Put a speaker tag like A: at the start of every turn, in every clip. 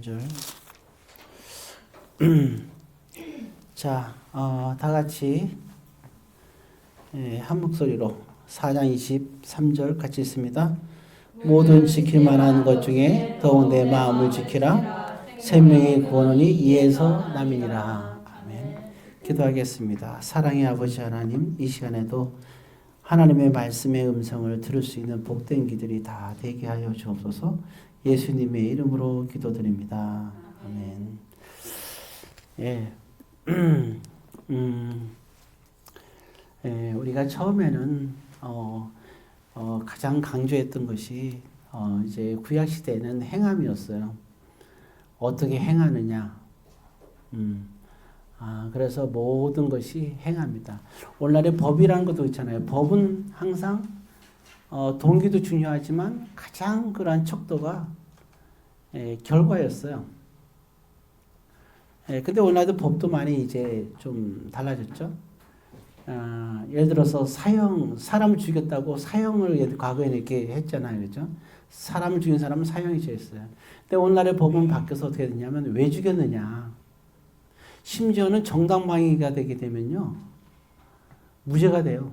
A: 줄. 자, 다 같이 한 목소리로 4장 23절 같이 있습니다. 모든 지킬 만한 것 중에 더욱 내 마음을 지키라. 생명의 구원이 이에서 남이니라. 아멘. 기도하겠습니다. 사랑의 아버지 하나님, 이 시간에도 하나님의 말씀의 음성을 들을 수 있는 복된 기들이 다 되게 하여 주옵소서. 예수님의 이름으로 기도드립니다. 아멘. 예. 우리가 처음에는 가장 강조했던 것이 이제 구약 시대에는 행함이었어요. 어떻게 행하느냐. 그래서 모든 것이 행합니다. 오늘날의 법이라는 것도 있잖아요. 법은 항상 동기도 중요하지만 가장 그러한 척도가 결과였어요. 근데 오늘날도 법도 많이 이제 좀 달라졌죠. 예를 들어서 사람을 죽였다고 사형을 과거에는 이렇게 했잖아요. 그죠? 사람을 죽인 사람은 사형이 죄였어요. 근데 오늘날의 법은 바뀌어서 어떻게 되냐면 왜 죽였느냐. 심지어는 정당방위가 되게 되면요. 무죄가 돼요.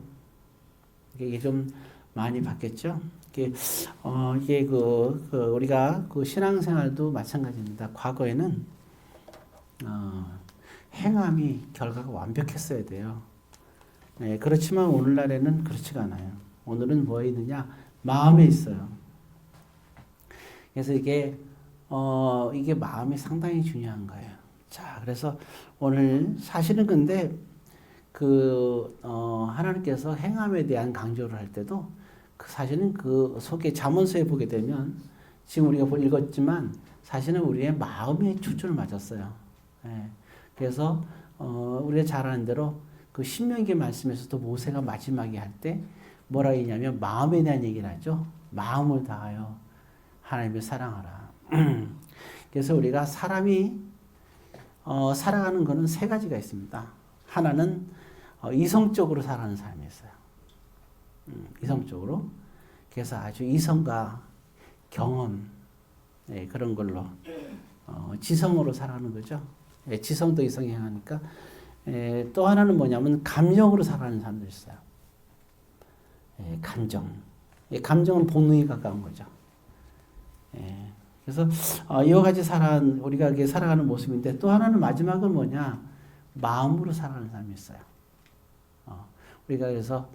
A: 이게 좀 많이 바뀌었죠. 이게 우리가 신앙생활도 마찬가지입니다. 과거에는 행함이 결과가 완벽했어야 돼요. 그렇지만 오늘날에는 그렇지가 않아요. 오늘은 뭐에 있느냐? 마음에 있어요. 그래서 이게 마음이 상당히 중요한 거예요. 자, 그래서 오늘 사실은 근데 하나님께서 행함에 대한 강조를 할 때도 사실은 그 속에 잠언서에 보게 되면 지금 우리가 읽었지만 사실은 우리의 마음에 초점을 맞았어요. 그래서 우리가 잘 아는 대로 그 신명기 말씀에서도 모세가 마지막에 할 때 뭐라 했냐면 마음에 대한 얘기를 하죠. 마음을 다하여 하나님을 사랑하라. 그래서 우리가 사람이 살아가는 것은 세 가지가 있습니다. 하나는 이성적으로 살아가는 사람이 있어요. 이성적으로. 그래서 아주 이성과 경험 그런 걸로 지성으로 살아가는 거죠. 지성도 이성에 향하니까. 또 하나는 뭐냐면 감정으로 살아가는 사람도 있어요. 감정. 감정은 본능에 가까운 거죠. 그래서 이와 같이 우리가 이렇게 살아가는 모습인데 또 하나는 마지막은 뭐냐? 마음으로 살아가는 사람이 있어요. 우리가 그래서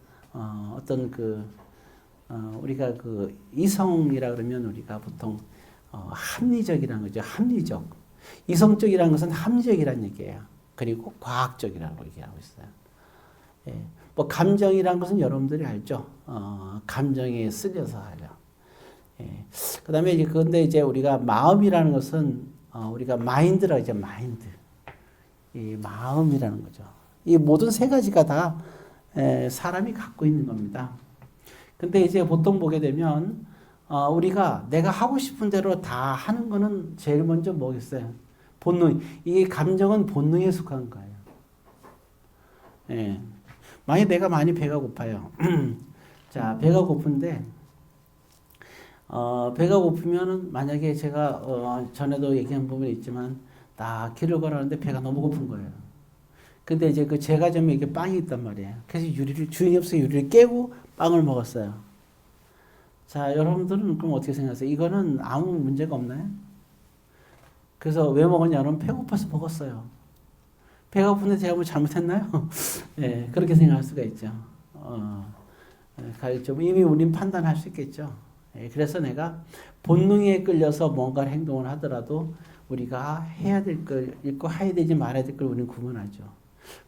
A: 우리가 이성이라 그러면 우리가 보통 합리적이라는 거죠. 합리적. 이성적이라는 것은 합리적이라는 얘기예요. 그리고 과학적이라고 얘기하고 있어요. 뭐 감정이라는 것은 여러분들이 알죠. 감정에 쓸려서 하죠. 그 다음에 근데 이제 우리가 마음이라는 것은 우리가 마인드라고 하죠. 마인드. 이 마음이라는 거죠. 이 모든 세 가지가 다 사람이 갖고 있는 겁니다. 근데 이제 보통 보게 되면 우리가 내가 하고 싶은 대로 다 하는 거는 제일 먼저 뭐겠어요? 본능. 이게 감정은 본능에 속한 거예요. 만약 내가 많이 배가 고파요. 자, 배가 고픈데 배가 고프면은 만약에 제가 전에도 얘기한 부분이 있지만 나 길을 걸었는데 배가 너무 고픈 거예요. 근데 이제 그 제과점에 이렇게 빵이 있단 말이에요. 그래서 주인이 없어서 유리를 깨고 빵을 먹었어요. 자, 여러분들은 그럼 어떻게 생각하세요? 이거는 아무 문제가 없나요? 그래서 왜 먹었냐면 배고파서 먹었어요. 배가 고픈데 제가 뭐 잘못했나요? 그렇게 생각할 수가 있죠. 이미 우린 판단할 수 있겠죠. 그래서 내가 본능에 끌려서 뭔가 행동을 하더라도 우리가 해야 될 걸 읽고 해야 되지 말아야 될 걸 우리는 구분하죠.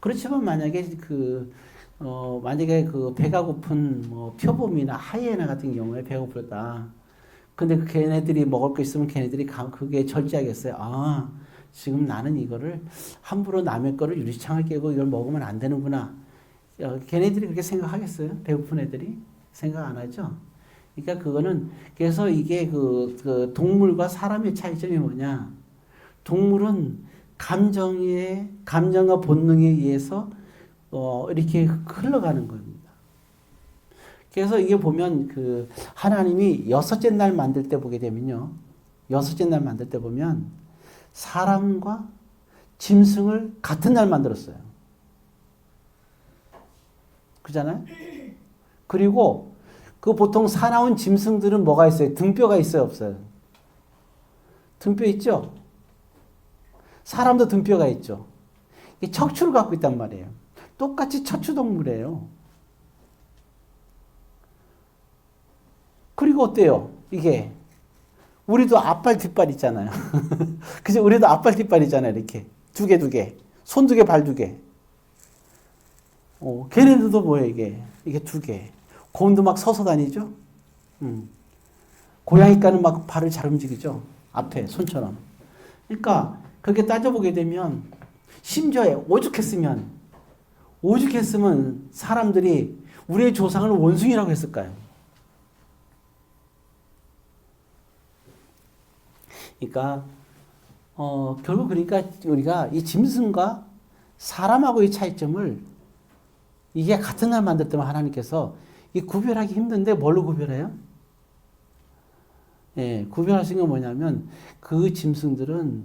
A: 그렇지만 만약에 배가 고픈 표범이나 하이에나 같은 경우에 배가 고프다. 근데 걔네들이 먹을 거 있으면 걔네들이 그게 절제하겠어요. 지금 나는 이거를 함부로 남의 거를 유리창을 깨고 이걸 먹으면 안 되는구나. 걔네들이 그렇게 생각하겠어요? 배고픈 애들이? 생각 안 하죠? 그러니까 그래서 이게 동물과 사람의 차이점이 뭐냐? 동물은 감정과 본능에 의해서 이렇게 흘러가는 겁니다. 그래서 이게 보면 하나님이 여섯째 날 만들 때 보게 되면요. 여섯째 날 만들 때 보면 사람과 짐승을 같은 날 만들었어요. 그잖아요? 그리고 그 보통 사나운 짐승들은 뭐가 있어요? 등뼈가 있어요, 없어요? 등뼈 있죠? 사람도 등뼈가 있죠. 척추를 갖고 있단 말이에요. 똑같이 척추동물이에요. 그리고 어때요? 이게 우리도 앞발 뒷발 있잖아요. 그죠? 우리도 앞발 뒷발 있잖아요. 이렇게 두 개, 손 두 개, 발 두 개. 걔네들도 뭐예요? 이게 두 개. 곰도 막 서서 다니죠. 고양이과는 막 발을 잘 움직이죠. 앞에 손처럼. 그러니까 그렇게 따져보게 되면 심지어 오죽했으면 사람들이 우리의 조상을 원숭이라고 했을까요? 그러니까 결국 그러니까 우리가 이 짐승과 사람하고의 차이점을 이게 같은 날 만들 때만 하나님께서 이 구별하기 힘든데 뭘로 구별해요? 예, 구별하신 건 뭐냐면 그 짐승들은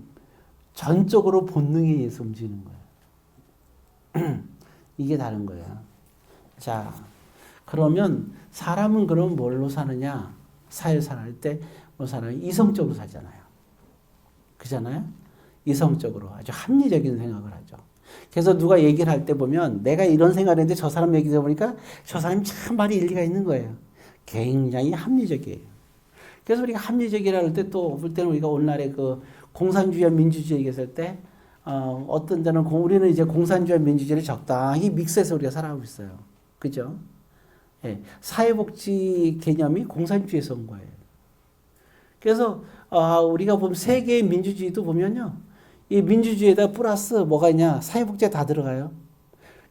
A: 전적으로 본능에 의해서 움직이는 거예요. 이게 다른 거예요. 자, 그러면 사람은 그럼 뭘로 사느냐? 사회생활 때 뭐 사람이 이성적으로 살잖아요. 그잖아요? 이성적으로 아주 합리적인 생각을 하죠. 그래서 누가 얘기를 할 때 보면 내가 이런 생각을 했는데 저 사람 얘기 들어보니까 저 사람이 참 말이 일리가 있는 거예요. 굉장히 합리적이에요. 그래서 우리가 합리적이라 할 때 또 볼 때는 우리가 오늘날의 그 공산주의와 민주주의 얘기했을 때 어떤 데는 우리는 이제 공산주의와 민주주의를 적당히 믹스해서 우리가 살아가고 있어요. 그죠? 예, 사회복지 개념이 공산주의에서 온 거예요. 그래서 우리가 보면 세계의 민주주의도 보면요. 이 민주주의에다 플러스 뭐가 있냐? 사회복지가 다 들어가요.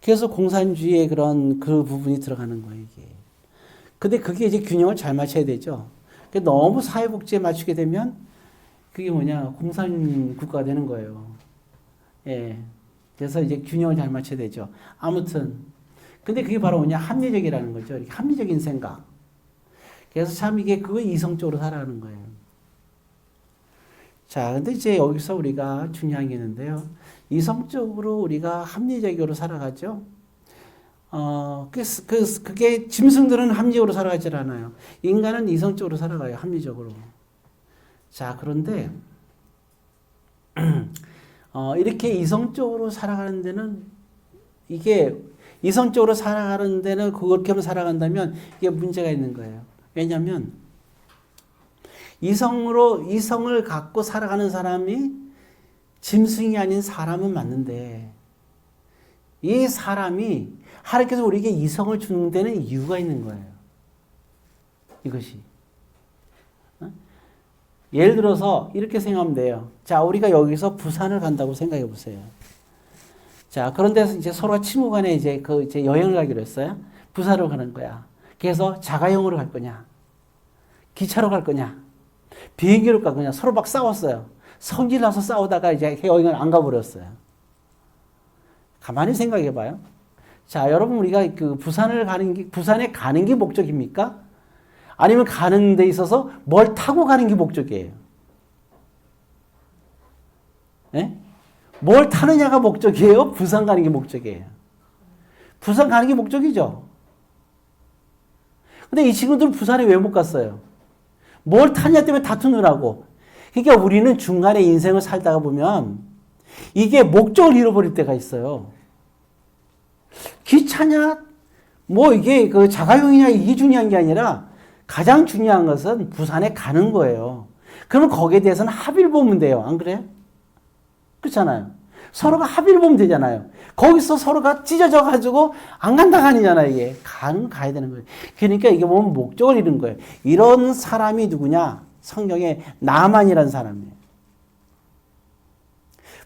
A: 그래서 공산주의의 그런 그 부분이 들어가는 거예요, 이게. 근데 그게 이제 균형을 잘 맞춰야 되죠. 너무 사회복지에 맞추게 되면 그게 뭐냐? 공산 국가가 되는 거예요. 예. 그래서 이제 균형을 잘 맞춰야 되죠. 아무튼. 근데 그게 바로 뭐냐? 합리적이라는 거죠. 이렇게 합리적인 생각. 그래서 참 이게 그거 이성적으로 살아가는 거예요. 자, 근데 이제 여기서 우리가 중요한 게 있는데요. 이성적으로 우리가 합리적으로 살아가죠. 그게 짐승들은 합리적으로 살아가질 않아요. 인간은 이성적으로 살아가요. 합리적으로. 자, 그런데 이렇게 이성적으로 살아가는 데는 그렇게 하면 살아간다면 이게 문제가 있는 거예요. 왜냐하면 이성을 갖고 살아가는 사람이 짐승이 아닌 사람은 맞는데 이 사람이 하나님께서 우리에게 이성을 주는 데는 이유가 있는 거예요. 이것이. 예를 들어서 이렇게 생각하면 돼요. 자, 우리가 여기서 부산을 간다고 생각해 보세요. 자, 그런데 이제 서로가 친구 간에 이제 여행을 가기로 했어요. 부산으로 가는 거야. 그래서 자가용으로 갈 거냐? 기차로 갈 거냐? 비행기로 갈 거냐? 서로 막 싸웠어요. 성질 나서 싸우다가 이제 여행을 안 가버렸어요. 가만히 생각해 봐요. 자, 여러분, 우리가 부산에 가는 게 목적입니까? 아니면 가는 데 있어서 뭘 타고 가는 게 목적이에요? 네? 뭘 타느냐가 목적이에요? 부산 가는 게 목적이에요? 부산 가는 게 목적이죠. 근데 이 친구들은 부산에 왜 못 갔어요? 뭘 타냐 때문에 다투느라고. 그러니까 우리는 중간에 인생을 살다가 보면 이게 목적을 잃어버릴 때가 있어요. 기차냐, 이게 자가용이냐, 이게 중요한 게 아니라 가장 중요한 것은 부산에 가는 거예요. 그러면 거기에 대해서는 합의를 보면 돼요. 안 그래요? 그렇잖아요. 서로가 합의를 보면 되잖아요. 거기서 서로가 찢어져 가지고 안 간다가 아니잖아요. 이게 가야 되는 거예요. 그러니까 이게 보면 목적을 잃은 거예요. 이런 사람이 누구냐? 성경에 나만이라는 사람이에요.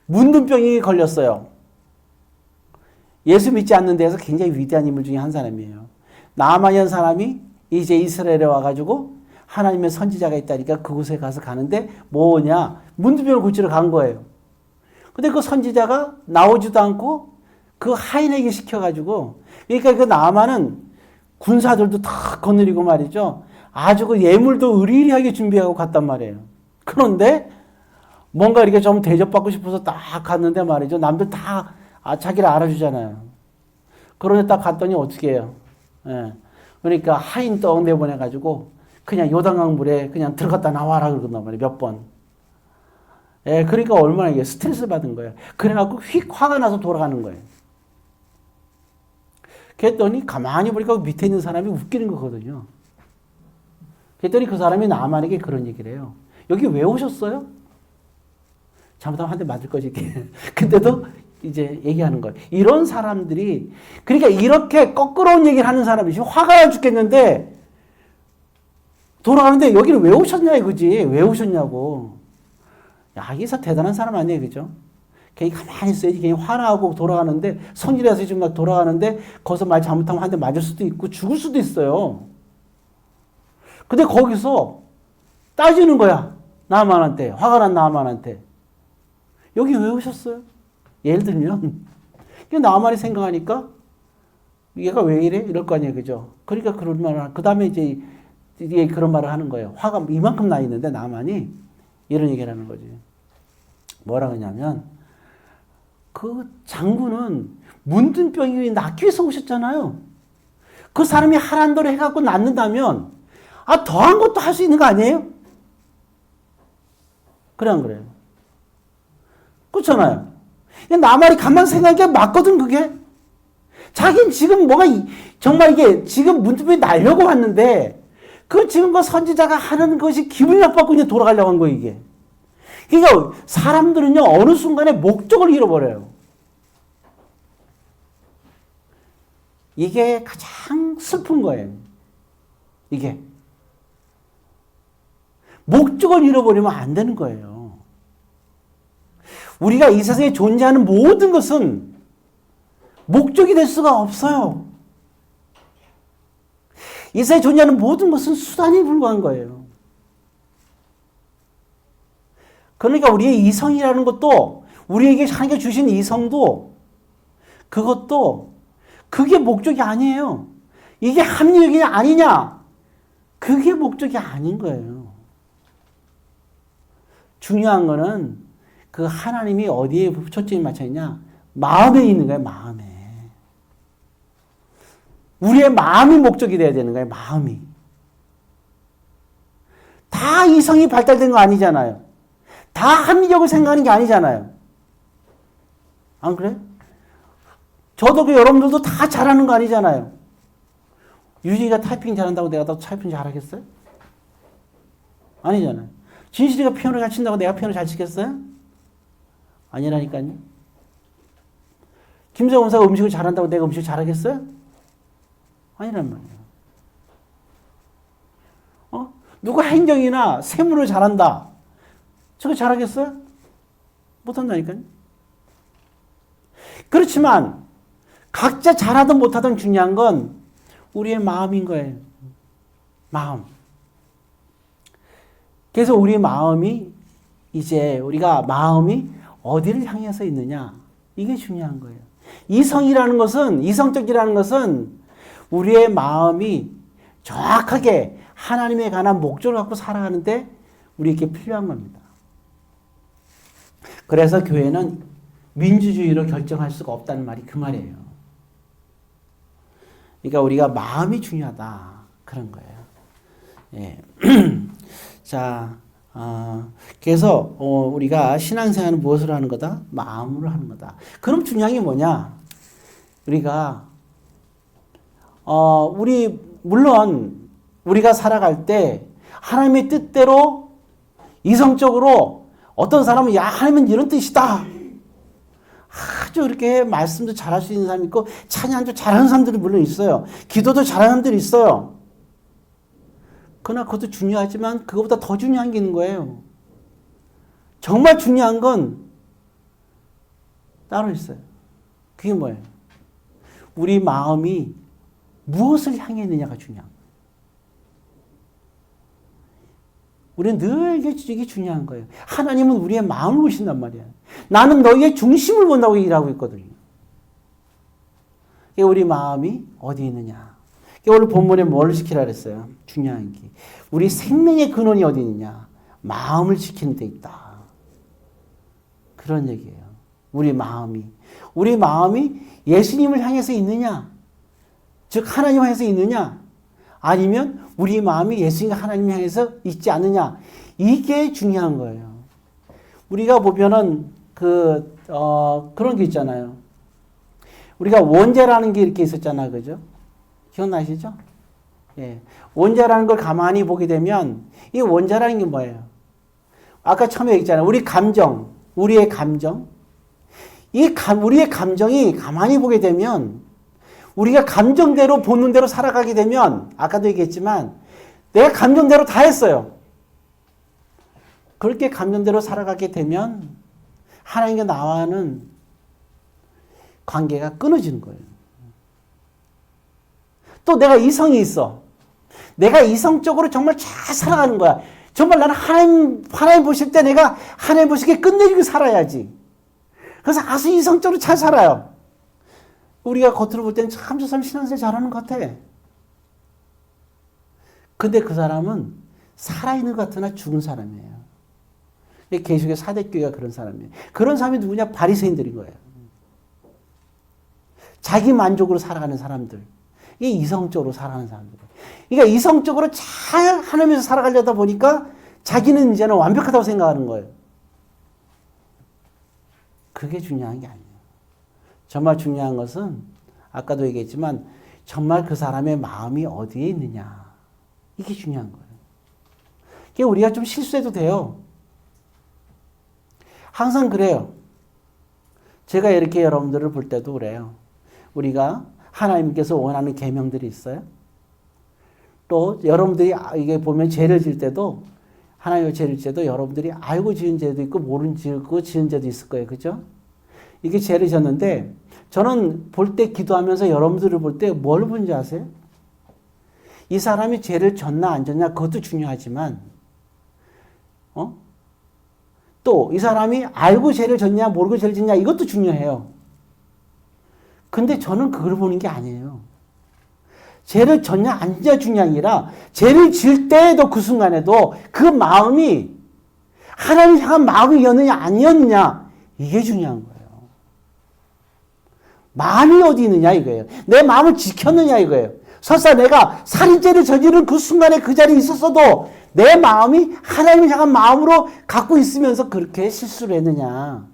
A: 문둥병이 걸렸어요. 예수 믿지 않는 데에서 굉장히 위대한 인물 중에 한 사람이에요. 나만이라는 사람이 이제 이스라엘에 와가지고 하나님의 선지자가 있다니까 그곳에 가서 가는데 뭐냐? 문둥병을 고치러 간 거예요. 근데 그 선지자가 나오지도 않고 그 하인에게 시켜가지고, 그러니까 그 나만은 군사들도 다 거느리고 말이죠. 아주 그 예물도 의리의리하게 준비하고 갔단 말이에요. 그런데 뭔가 이렇게 좀 대접받고 싶어서 딱 갔는데 말이죠. 남들 다 자기를 알아주잖아요. 그런데 딱 갔더니 어떻게 해요? 예. 그러니까 하인 떡 내보내가지고 그냥 요단강 물에 그냥 들어갔다 나와라 그러단 말이에요. 몇 번. 예, 그러니까 얼마나 이게 스트레스 받은 거예요. 그래갖고 휙 화가 나서 돌아가는 거예요. 그랬더니 가만히 보니까 밑에 있는 사람이 웃기는 거거든요. 그랬더니 그 사람이 나만에게 그런 얘기를 해요. 여기 왜 오셨어요? 잘못하면 한 대 맞을 거지. 근데도 이제 얘기하는 거예요. 이런 사람들이, 그러니까 이렇게 거꾸로운 얘기를 하는 사람이 화가 나 죽겠는데 돌아가는데 여기를 왜 오셨냐 이거지. 왜 오셨냐고. 야, 이사 대단한 사람 아니에요. 그죠? 괜히 가만히 있어야지. 괜히 화나고 돌아가는데, 성질에서 지금 막 돌아가는데, 거기서 말 잘못하면 한 대 맞을 수도 있고, 죽을 수도 있어요. 근데 거기서 따지는 거야. 나만한테. 화가 난 나만한테. 여기 왜 오셨어요? 예를 들면, 나만이 생각하니까, 얘가 왜 이래? 이럴 거 아니에요. 그죠? 그러니까 그런 말을, 그 다음에 이제 그런 말을 하는 거예요. 화가 이만큼 나 있는데, 나만이 이런 얘기를 하는 거지. 뭐라 그러냐면, 그 장군은 문둥병이 낫기 위해서 오셨잖아요. 그 사람이 하란 대로 해갖고 낫는다면, 더한 것도 할 수 있는 거 아니에요? 그래, 안 그래요? 그렇잖아요. 나 말이 가만 생각하기가 맞거든, 그게. 자기는 지금 뭐가, 정말 이게 지금 문둥병이 날려고 왔는데, 지금 그 선지자가 하는 것이 기분이 나빠서 그냥 돌아가려고 한 거예요, 이게. 그러니까 사람들은요, 어느 순간에 목적을 잃어버려요. 이게 가장 슬픈 거예요. 이게. 목적을 잃어버리면 안 되는 거예요. 우리가 이 세상에 존재하는 모든 것은 목적이 될 수가 없어요. 이 세상에 존재하는 모든 것은 수단이 불과한 거예요. 그러니까 우리의 이성이라는 것도, 우리에게 하나님께 주신 이성도, 그것도 그게 목적이 아니에요. 이게 합리적이냐 아니냐, 그게 목적이 아닌 거예요. 중요한 거는 그 하나님이 어디에 초점이 맞춰 있냐, 마음에 있는 거예요. 마음에. 우리의 마음이 목적이 돼야 되는 거예요. 마음이. 다 이성이 발달된 거 아니잖아요. 다 합리적으로 생각하는 게 아니잖아요. 안 그래? 저도 여러분들도 다 잘하는 거 아니잖아요. 유진이가 타이핑 잘한다고 내가 더 타이핑 잘하겠어요? 아니잖아요. 진실이가 피아노 잘 친다고 내가 피아노 잘 치겠어요? 아니라니까요. 김세호 원사가 음식을 잘한다고 내가 음식을 잘하겠어요? 아니란 말이에요. 누가 행정이나 세무를 잘한다. 저거 잘하겠어요? 못한다니까요. 그렇지만 각자 잘하든 못하든 중요한 건 우리의 마음인 거예요. 마음. 그래서 우리 마음이, 이제 우리가 마음이 어디를 향해서 있느냐, 이게 중요한 거예요. 이성적이라는 것은 우리의 마음이 정확하게 하나님에 관한 목적을 갖고 살아가는데 우리에게 필요한 겁니다. 그래서 교회는 민주주의로 결정할 수가 없다는 말이 그 말이에요. 그러니까 우리가 마음이 중요하다, 그런 거예요. 예. 자, 그래서 우리가 신앙생활은 무엇으로 하는 거다? 마음으로 하는 거다. 그럼 중요한 게 뭐냐? 우리가 물론 우리가 살아갈 때 하나님의 뜻대로 이성적으로 어떤 사람은 야, 하나님은 이런 뜻이다, 아주 이렇게 말씀도 잘할 수 있는 사람이 있고 찬양도 잘하는 사람들이 물론 있어요. 기도도 잘하는 사람들이 있어요. 그러나 그것도 중요하지만 그것보다 더 중요한 게 있는 거예요. 정말 중요한 건 따로 있어요. 그게 뭐예요? 우리 마음이 무엇을 향해 있느냐가 중요한 거예요. 우리는 늘 이게 중요한 거예요. 하나님은 우리의 마음을 보신단 말이에요. 나는 너희의 중심을 본다고 얘기를 있거든요. 우리 마음이 어디 있느냐. 오늘 본문에 뭘 지키라 그랬어요? 중요한 게. 우리 생명의 근원이 어디 있느냐. 마음을 지키는 데 있다. 그런 얘기예요. 우리 마음이 예수님을 향해서 있느냐? 즉 하나님 향해서 있느냐? 아니면 우리 마음이 예수님과 하나님 향해서 있지 않느냐? 이게 중요한 거예요. 우리가 보면은 그런 게 있잖아요. 우리가 원죄라는 게 이렇게 있었잖아요. 그죠? 기억나시죠? 예. 원죄라는 걸 가만히 보게 되면 이 원죄라는 게 뭐예요? 아까 처음에 얘기했잖아요. 우리의 감정. 우리의 감정이 가만히 보게 되면 우리가 감정대로 본능대로 살아가게 되면 아까도 얘기했지만 내가 감정대로 다 했어요. 그렇게 감정대로 살아가게 되면 하나님과 나와는 관계가 끊어지는 거예요. 또 내가 이성이 있어. 내가 이성적으로 정말 잘 살아가는 거야. 정말 나는 하나님 보실 때 내가 하나님 보시기에 끝내주고 살아야지. 그래서 아주 이성적으로 잘 살아요. 우리가 겉으로 볼 때는 참 저 사람 신앙생활 잘하는 것 같아. 근데 그 사람은 살아있는 것 같으나 죽은 사람이에요. 계시록의 사대교회가 그런 사람이에요. 그런 사람이 누구냐? 바리새인들인 거예요. 자기 만족으로 살아가는 사람들. 이게 이성적으로 살아가는 사람들. 그러니까 이성적으로 잘 하나님에서 살아가려다 보니까 자기는 이제는 완벽하다고 생각하는 거예요. 그게 중요한 게 아니에요. 정말 중요한 것은 아까도 얘기했지만 정말 그 사람의 마음이 어디에 있느냐. 이게 중요한 거예요. 이게 우리가 좀 실수해도 돼요. 항상 그래요. 제가 이렇게 여러분들을 볼 때도 그래요. 우리가 하나님께서 원하는 계명들이 있어요. 또 여러분들이 이게 보면 죄를 지을 때도 하나님의 죄를 지을 때도 여러분들이 알고 지은 죄도 있고 모르는 지은 죄도 있을 거예요. 그죠? 이게 죄를 졌는데 저는 볼 때 기도하면서 여러분들을 볼 때 뭘 보는지 아세요? 이 사람이 죄를 졌나 안 졌냐 그것도 중요하지만 또 이 사람이 알고 죄를 졌냐 모르고 죄를 졌냐 이것도 중요해요. 근데 저는 그걸 보는 게 아니에요. 죄를 졌냐 안 졌냐 중요한 게 아니라 죄를 지을 때에도 그 순간에도 그 마음이 하나님 향한 마음이었느냐 아니었느냐 이게 중요한 거예요. 마음이 어디 있느냐 이거예요. 내 마음을 지켰느냐 이거예요. 설사 내가 살인죄를 저지른 그 순간에 그 자리에 있었어도 내 마음이 하나님을 향한 마음으로 갖고 있으면서 그렇게 실수를 했느냐.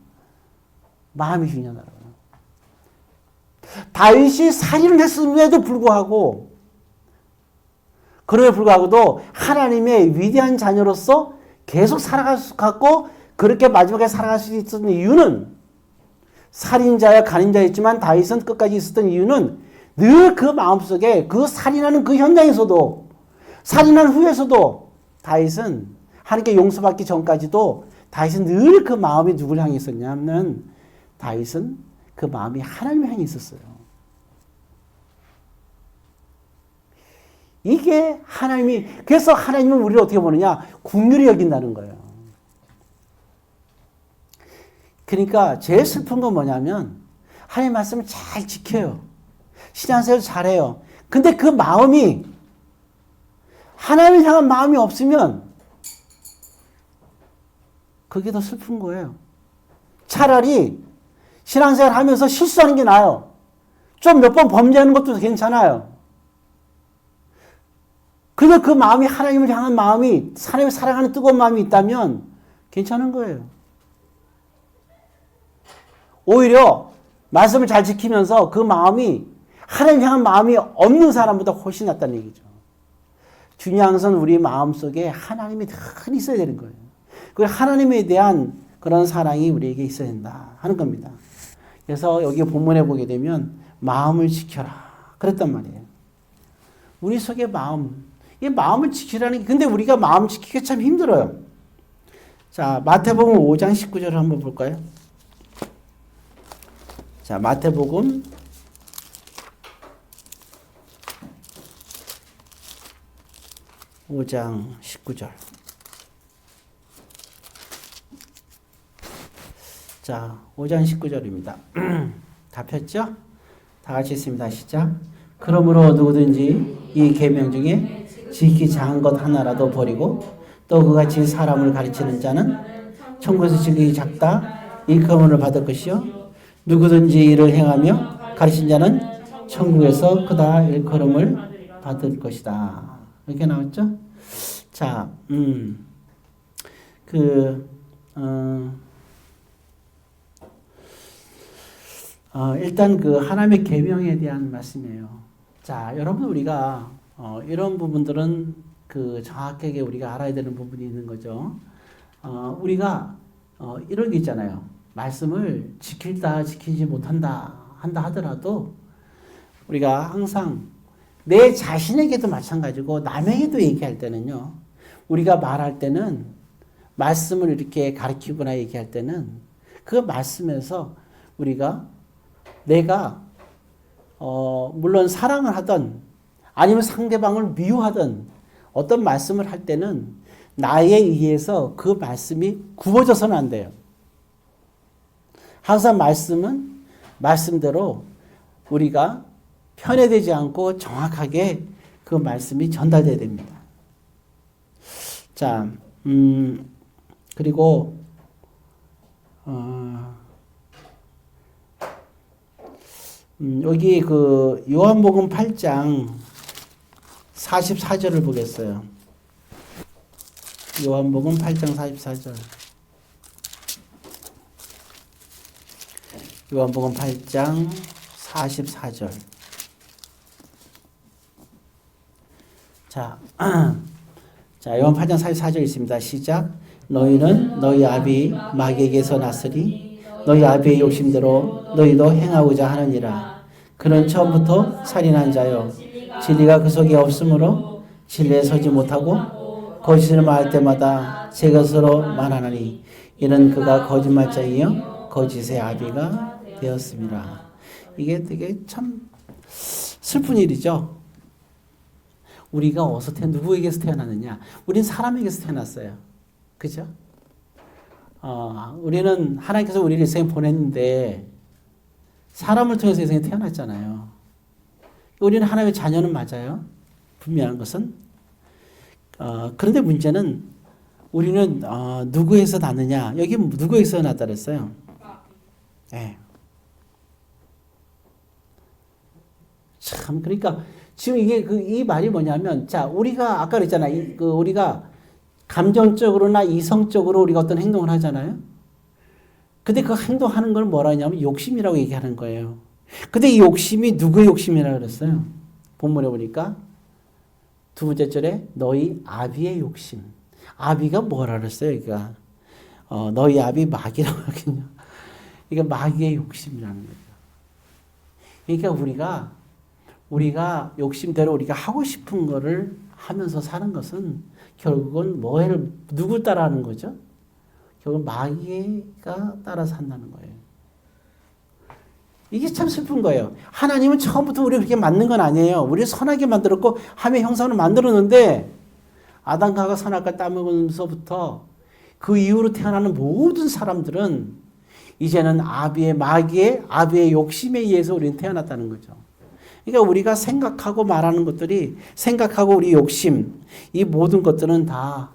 A: 마음이 중요하다고요. 다윗이 살인을 했음에도 불구하고 그럼에도 불구하고도 하나님의 위대한 자녀로서 계속 살아갔고 그렇게 마지막에 살아갈 수 있었던 이유는 살인자야 간인자였지만 다윗은 끝까지 있었던 이유는 늘 그 마음속에 그 살인하는 그 현장에서도 살인한 후에서도 다윗은 하나님께 용서받기 전까지도 다윗은 늘 그 마음이 누굴 향해 있었냐면 다윗은 그 마음이 하나님을 향해 있었어요. 이게 하나님이 그래서 하나님은 우리를 어떻게 보느냐 긍휼히 여긴다는 거예요. 그러니까 제일 슬픈 건 뭐냐면 하나님 말씀을 잘 지켜요. 신앙생활 잘해요. 근데 그 마음이 하나님을 향한 마음이 없으면 그게 더 슬픈 거예요. 차라리 신앙생활 하면서 실수하는 게 나아요. 좀 몇 번 범죄하는 것도 괜찮아요. 근데 그 마음이 하나님을 향한 마음이 하나님을 사랑하는 뜨거운 마음이 있다면 괜찮은 거예요. 오히려 말씀을 잘 지키면서 그 마음이 하나님 향한 마음이 없는 사람보다 훨씬 낫다는 얘기죠. 중요한 것은 우리 마음속에 하나님이 늘 있어야 되는 거예요. 그 하나님에 대한 그런 사랑이 우리에게 있어야 된다 하는 겁니다. 그래서 여기 본문에 보게 되면 마음을 지켜라 그랬단 말이에요. 우리 속의 마음, 이 마음을 지키라는 게 근데 우리가 마음 지키기가 참 힘들어요. 자, 마태복음 5장 19절을 한번 볼까요? 자, 마태복음 5장 19절. 자, 5장 19절입니다. 다 폈죠? 다 같이 있습니다. 시작. 그러므로 누구든지 이 계명 중에 지키기 작은 것 하나라도 버리고 또 그같이 사람을 가르치는 자는 천국에서 지극히 작다 일컬음을 받을 것이요 누구든지 이를 행하며 가르친 자는 천국에서 그다 일컬음을 받을 것이다. 이렇게 나왔죠? 자, 일단 그 하나님의 계명에 대한 말씀이에요. 자, 여러분 우리가 이런 부분들은 그 정확하게 우리가 알아야 되는 부분이 있는 거죠. 우리가 이런 게 있잖아요. 말씀을 지키지 못한다 한다 하더라도 우리가 항상 내 자신에게도 마찬가지고 남에게도 얘기할 때는요. 우리가 말할 때는 말씀을 이렇게 가르치거나 얘기할 때는 그 말씀에서 우리가 내가 물론 사랑을 하든 아니면 상대방을 미워하든 어떤 말씀을 할 때는 나에 의해서 그 말씀이 굽어져서는 안 돼요. 항상 말씀은 말씀대로 우리가 편애되지 않고 정확하게 그 말씀이 전달돼야 됩니다. 자, 그리고 여기 그 요한복음 8장 44절을 보겠어요. 요한복음 8장 44절. 요한복음 8장 44절. 자, 요한 8장 44절 있습니다. 시작. 너희는 너희 아비 마귀에게서 났으니 너희 아비의 욕심대로 너희도 행하고자 하느니라. 그는 처음부터 살인한 자요 진리가 그 속에 없으므로 진리에 서지 못하고 거짓을 말할 때마다 제 것으로 말하나니 이는 그가 거짓말자이요 거짓의 아비가 되었습니다. 이게 되게 참 슬픈 일이죠. 우리가 누구에게서 태어났느냐? 우린 사람에게서 태어났어요. 그죠? 우리는 하나님께서 우리를 이 세상에 보냈는데 사람을 통해서 이 세상에 태어났잖아요. 우리는 하나님의 자녀는 맞아요. 분명한 것은. 그런데 문제는 우리는 누구에서 났느냐? 여기 누구에서 났다 그랬어요? 네. 참 그러니까 지금 이게 이 말이 뭐냐면 자 우리가 아까 그랬잖아. 우리가 감정적으로나 이성적으로 우리가 어떤 행동을 하잖아요. 근데 그 행동하는 걸 뭐라 하냐면 욕심이라고 얘기하는 거예요. 근데 이 욕심이 누구의 욕심이라고 그랬어요? 본문에 보니까 두 번째 절에 너희 아비의 욕심. 아비가 뭐라 그랬어요? 그러니까 너희 아비 마귀라고 하거든요. 이게 마귀의 욕심이라는 거죠. 그러니까 우리가 욕심대로 우리가 하고 싶은 거를 하면서 사는 것은 결국은 누굴 따라하는 거죠? 결국 마귀가 따라서 한다는 거예요. 이게 참 슬픈 거예요. 하나님은 처음부터 우리 그렇게 만든 건 아니에요. 우리를 선하게 만들었고 함의 형상으로 만들었는데 아담과 하와가 선악과를 따먹으면서부터 그 이후로 태어나는 모든 사람들은 이제는 아비의 욕심에 의해서 우리는 태어났다는 거죠. 그러니까 우리가 생각하고 말하는 것들이 생각하고 우리 욕심 이 모든 것들은 다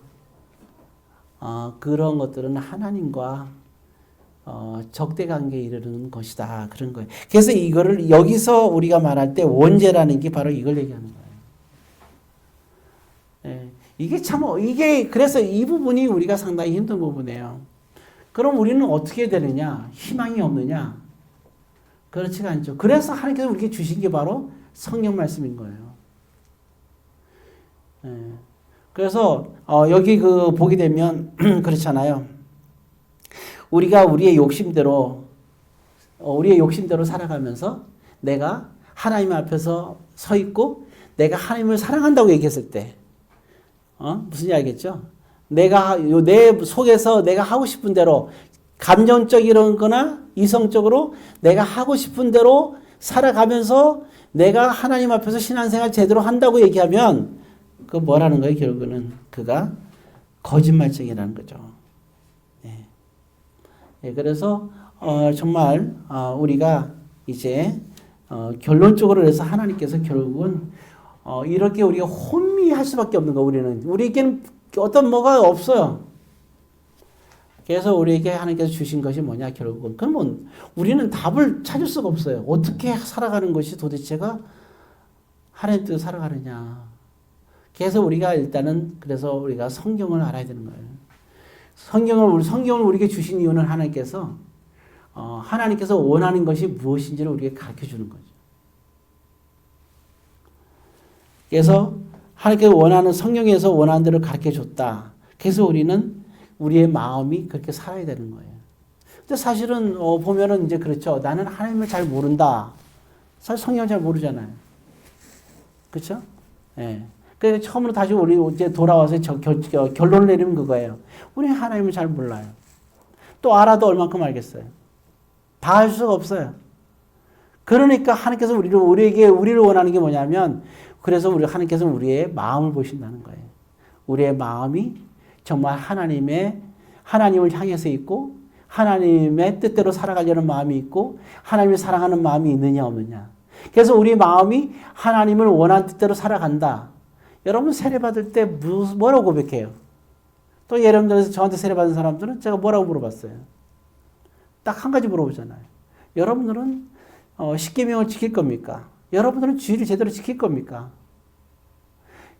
A: 그런 것들은 하나님과 적대관계에 이르는 것이다. 그런 거예요. 그래서 이거를 여기서 우리가 말할 때 원죄라는 게 바로 이걸 얘기하는 거예요. 네. 그래서 이 부분이 우리가 상당히 힘든 부분이에요. 그럼 우리는 어떻게 되느냐? 희망이 없느냐? 그렇지가 않죠. 그래서 하나님께서 우리에게 주신 게 바로 성경 말씀인 거예요. 네. 그래서 여기 보게 되면 그렇잖아요. 우리가 우리의 욕심대로 살아가면서 내가 하나님 앞에서 서 있고 내가 하나님을 사랑한다고 얘기했을 때 무슨 이야기 알겠죠? 내 속에서 내가 하고 싶은 대로 감정적이런 거나 이성적으로 내가 하고 싶은 대로 살아가면서 내가 하나님 앞에서 신앙생활 제대로 한다고 얘기하면 그 뭐라는 거예요? 결국은 그가 거짓말쟁이라는 거죠. 네. 네, 그래서 정말 우리가 이제 결론적으로 해서 하나님께서 결국은 이렇게 우리가 혼미할 수밖에 없는 거. 우리에게는 어떤 뭐가 없어요. 그래서 우리에게 하나님께서 주신 것이 뭐냐 결국은 그러면 우리는 답을 찾을 수가 없어요. 어떻게 살아가는 것이 도대체가 하나님 뜻 살아가느냐. 그래서 우리가 일단은 그래서 우리가 성경을 알아야 되는 거예요. 성경을 우리에게 주신 이유는 하나님께서 원하는 것이 무엇인지를 우리에게 가르쳐 주는 거죠. 그래서 하나님께서 원하는 성경에서 원하는 대로 가르쳐 줬다. 그래서 우리는 우리의 마음이 그렇게 살아야 되는 거예요. 근데 사실은 보면은 이제 그렇죠. 나는 하나님을 잘 모른다. 사실 성경을 잘 모르잖아요. 그렇죠? 예. 그래서 처음으로 다시 우리 이제 돌아와서 결론을 내리면 그거예요. 우리 하나님을 잘 몰라요. 또 알아도 얼만큼 알겠어요. 다 알 수가 없어요. 그러니까 하나님께서 우리를 원하는 게 뭐냐면 그래서 하나님께서 우리의 마음을 보신다는 거예요. 우리의 마음이 정말 하나님을 향해서 있고 하나님의 뜻대로 살아가려는 마음이 있고 하나님을 사랑하는 마음이 있느냐 없느냐. 그래서 우리 마음이 하나님을 원하는 뜻대로 살아간다. 여러분 세례받을 때 뭐라고 고백해요? 또 여러분들에서 저한테 세례받은 사람들은 제가 뭐라고 물어봤어요? 딱 한 가지 물어보잖아요. 여러분들은 십계명을 지킬 겁니까? 여러분들은 주의를 제대로 지킬 겁니까?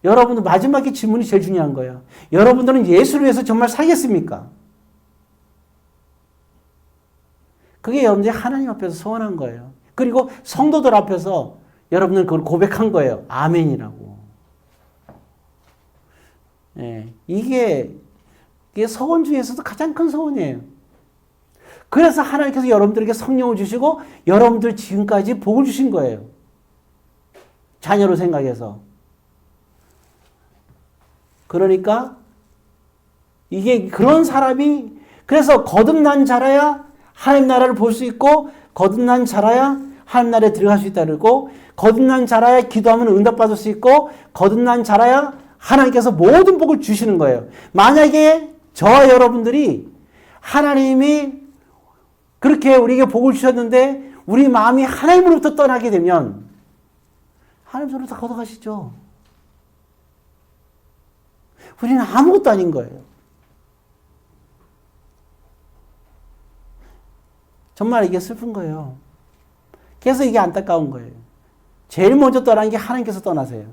A: 여러분들 마지막에 질문이 제일 중요한 거예요. 여러분들은 예수를 위해서 정말 살겠습니까? 그게 여러분들이 하나님 앞에서 소원한 거예요. 그리고 성도들 앞에서 여러분들은 그걸 고백한 거예요. 아멘이라고. 예, 이게 서원 중에서도 가장 큰 서원이에요. 그래서 하나님께서 여러분들에게 성령을 주시고 여러분들 지금까지 복을 주신 거예요. 자녀로 생각해서. 그러니까 이게 그런 사람이 그래서 거듭난 자라야 하나님 나라를 볼 수 있고 거듭난 자라야 하나님 나라에 들어갈 수 있다 그러고 거듭난 자라야 기도하면 응답받을 수 있고 거듭난 자라야 하나님께서 모든 복을 주시는 거예요. 만약에 저와 여러분들이 하나님이 그렇게 우리에게 복을 주셨는데 우리 마음이 하나님으로부터 떠나게 되면 하나님으로부터 걷어가시죠. 우리는 아무것도 아닌 거예요. 정말 이게 슬픈 거예요. 그래서 이게 안타까운 거예요. 제일 먼저 떠난 게 하나님께서 떠나세요.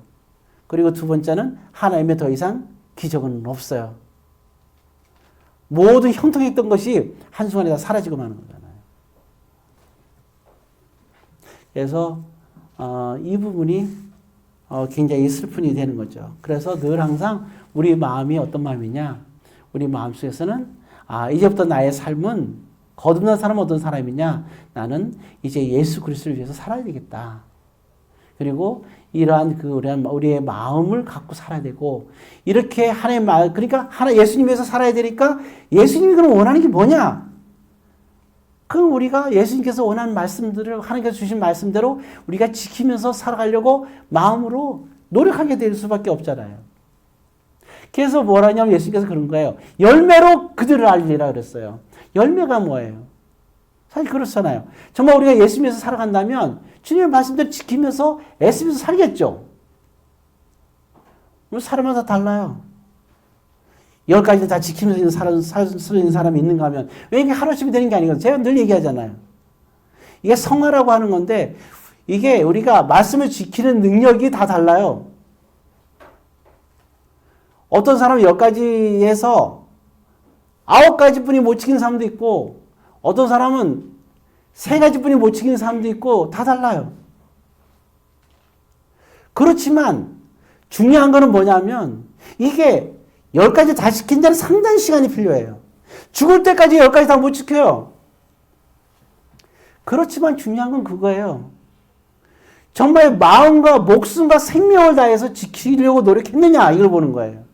A: 그리고 두 번째는 하나님의 더 이상 기적은 없어요. 모든 형통했던 것이 한순간에 다 사라지고 마는 거잖아요. 그래서 이 부분이 굉장히 슬픈 일이 되는 거죠. 그래서 늘 항상 우리 마음이 어떤 마음이냐? 우리 마음속에서는 이제부터 나의 삶은 거듭난 사람은 어떤 사람이냐? 나는 이제 예수 그리스도를 위해서 살아야 되겠다. 그리고 이러한 우리의 마음을 갖고 살아야 되고 이렇게 하나님의 마음 그러니까 예수님 위해서 살아야 되니까 예수님이 그럼 원하는 게 뭐냐? 그럼 우리가 예수님께서 원하는 말씀들을 하나님께서 주신 말씀대로 우리가 지키면서 살아가려고 마음으로 노력하게 될 수밖에 없잖아요. 그래서 뭐라냐면 예수님께서 그런 거예요. 열매로 그들을 알리라 그랬어요. 열매가 뭐예요? 사실 그렇잖아요. 정말 우리가 예수님에서 살아간다면 주님의 말씀대로 지키면서 애쓰면서 살겠죠. 사람마다 달라요. 10가지 다 지키면서 사는 사람이 있는가 하면 왜 이게 하루쯤이 되는 게 아니거든요. 제가 늘 얘기하잖아요. 이게 성화라고 하는 건데 이게 우리가 말씀을 지키는 능력이 다 달라요. 어떤 사람은 10가지에서 9가지 뿐이 못 지키는 사람도 있고 어떤 사람은 3가지 뿐이 못 지키는 사람도 있고 다 달라요. 그렇지만 중요한 거는 뭐냐면 이게 10가지 다 지킨 데는 상당히 시간이 필요해요. 죽을 때까지 10가지 다 못 지켜요. 그렇지만 중요한 건 그거예요. 정말 마음과 목숨과 생명을 다해서 지키려고 노력했느냐 이걸 보는 거예요.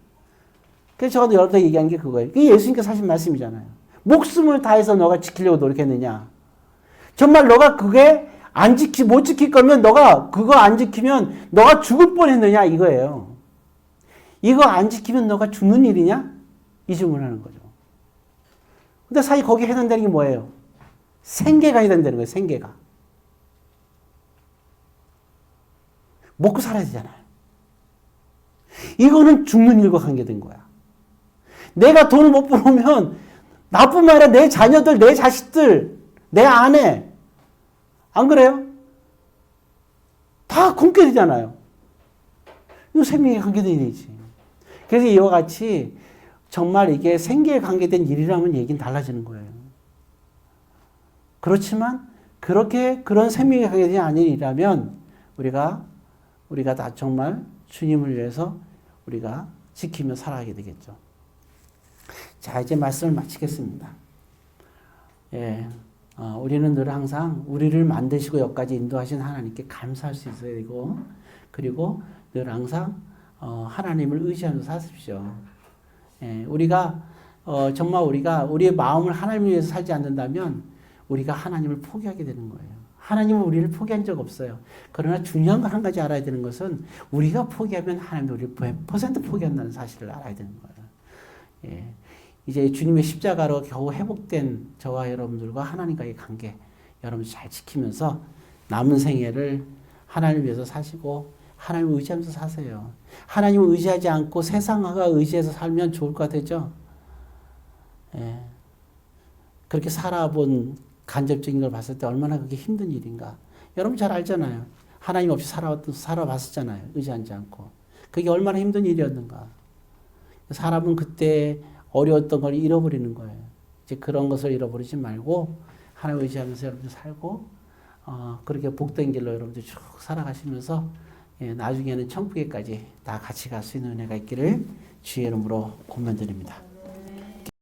A: 그래서 저도 여러 번 얘기한 게 그거예요. 그게 예수님께서 하신 말씀이잖아요. 목숨을 다해서 너가 지키려고 노력했느냐. 정말 너가 그게 못 지킬 거면 너가 그거 안 지키면 너가 죽을 뻔했느냐 이거예요. 이거 안 지키면 너가 죽는 일이냐? 이 질문을 하는 거죠. 근데 사실 거기에 해당되는 게 뭐예요? 생계가 해당되는 거예요. 생계가. 먹고 살아야 되잖아요. 이거는 죽는 일과 관계된 거야. 내가 돈을 못 벌으면 나뿐만 아니라 내 자녀들, 내 자식들, 내 아내. 안 그래요? 다 굶게 되잖아요. 이거 생명에 관계된 일이지. 그래서 이와 같이 정말 이게 생계에 관계된 일이라면 얘기는 달라지는 거예요. 그렇지만 그런 생명에 관계된 아닌 일이라면 우리가 다 정말 주님을 위해서 우리가 지키며 살아가게 되겠죠. 자, 이제 말씀을 마치겠습니다. 예, 우리는 늘 항상 우리를 만드시고 여기까지 인도하신 하나님께 감사할 수 있어야 되고, 그리고 늘 항상 하나님을 의지하면서 사십시오. 예, 정말 우리의 마음을 하나님을 위해서 살지 않는다면 우리가 하나님을 포기하게 되는 거예요. 하나님은 우리를 포기한 적 없어요. 그러나 중요한 건 한 가지 알아야 되는 것은 우리가 포기하면 하나님도 우리를 100% 포기한다는 사실을 알아야 되는 거예요. 예. 이제 주님의 십자가로 겨우 회복된 저와 여러분들과 하나님과의 관계 여러분 잘 지키면서 남은 생애를 하나님을 위해서 사시고 하나님을 의지하면서 사세요. 하나님을 의지하지 않고 세상과 의지해서 살면 좋을 것 같죠? 예. 그렇게 살아본 간접적인 걸 봤을 때 얼마나 그게 힘든 일인가. 여러분 잘 알잖아요. 하나님 없이 살아봤었잖아요. 의지하지 않고. 그게 얼마나 힘든 일이었는가. 사람은 그때 어려웠던 걸 잃어버리는 거예요. 이제 그런 것을 잃어버리지 말고 하나님 의지하면서 여러분들 살고 그렇게 복된 길로 여러분들 쭉 살아가시면서 나중에는 천국에까지 다 같이 갈 수 있는 은혜가 있기를 주의 이름으로 권면드립니다.